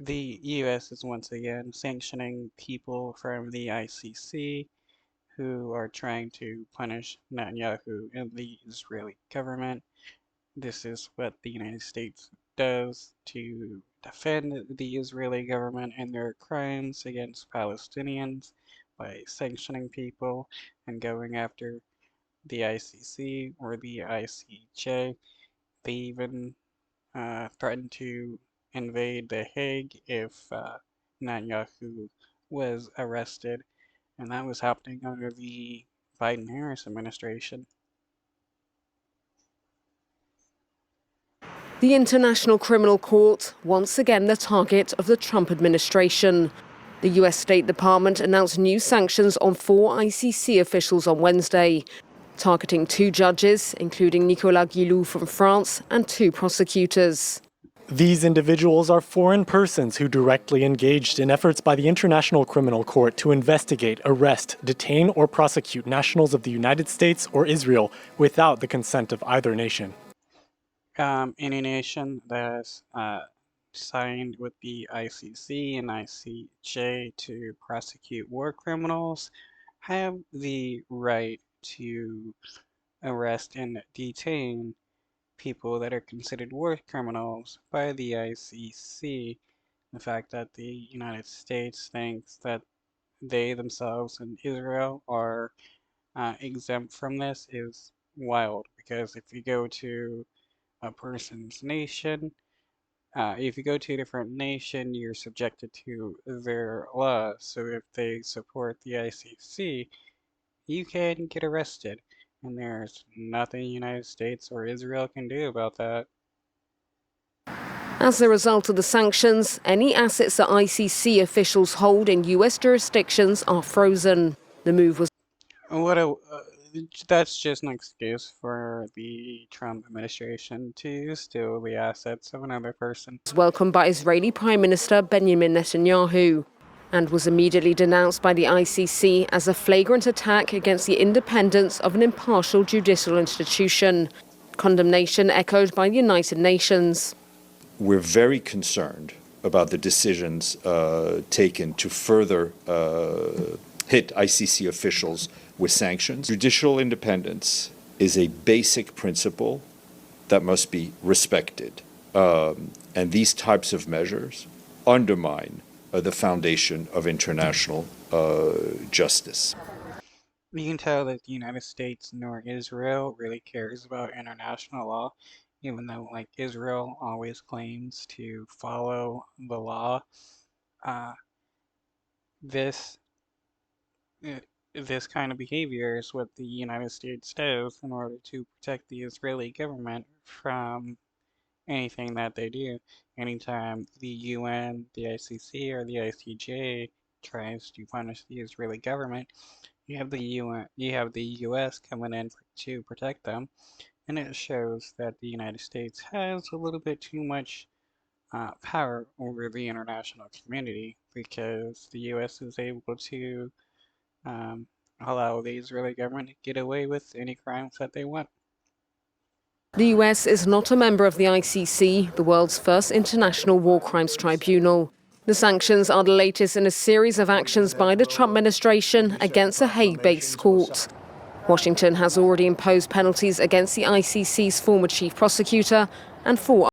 The US is once again sanctioning people from the ICC who are trying to punish Netanyahu and the Israeli government. This is what the United States does to defend the Israeli government and their crimes against Palestinians by sanctioning people and going after the ICC or the ICJ. They even threatened to invade The Hague if Netanyahu was arrested, and that was happening under the Biden-Harris administration. The International Criminal Court, once again the target of the Trump administration. The US State Department announced new sanctions on 4 ICC officials on Wednesday, targeting 2 judges, including Nicolas Guillou from France, and 2 prosecutors. These individuals are foreign persons who directly engaged in efforts by the International Criminal Court to investigate, arrest, detain, or prosecute nationals of the United States or Israel without the consent of either nation. Any nation that has signed with the ICC and ICJ to prosecute war criminals have the right to arrest and detain people that are considered war criminals by the ICC. The fact that the United States thinks that they themselves and Israel are exempt from this is wild, because if you go to a person's nation, if you go to a different nation, you're subjected to their laws. So if they support the ICC, you can get arrested, and there's nothing the United States or Israel can do about that. As a result of the sanctions, any assets that ICC officials hold in US jurisdictions are frozen. The move was That's just an excuse for the Trump administration to steal the assets of another person. welcomed by Israeli Prime Minister Benjamin Netanyahu and was immediately denounced by the ICC as a flagrant attack against the independence of an impartial judicial institution. Condemnation echoed by the United Nations. We're very concerned about the decisions taken to further hit ICC officials with sanctions. Judicial independence is a basic principle that must be respected. And these types of measures undermine the foundation of international justice. You can tell that the United States nor Israel really cares about international law, even though Israel always claims to follow the law. This kind of behavior is what the United States does in order to protect the Israeli government from anything that they do. Anytime the UN, the ICC, or the ICJ tries to punish the Israeli government, you have the US coming in to protect them, and it shows that the United States has a little bit too much power over the international community, because the US is able to allow the Israeli government to get away with any crimes that they want. The US is not a member of the ICC, the world's first international war crimes tribunal. The sanctions are the latest in a series of actions by the Trump administration against a Hague-based court. Washington has already imposed penalties against the ICC's former chief prosecutor and 4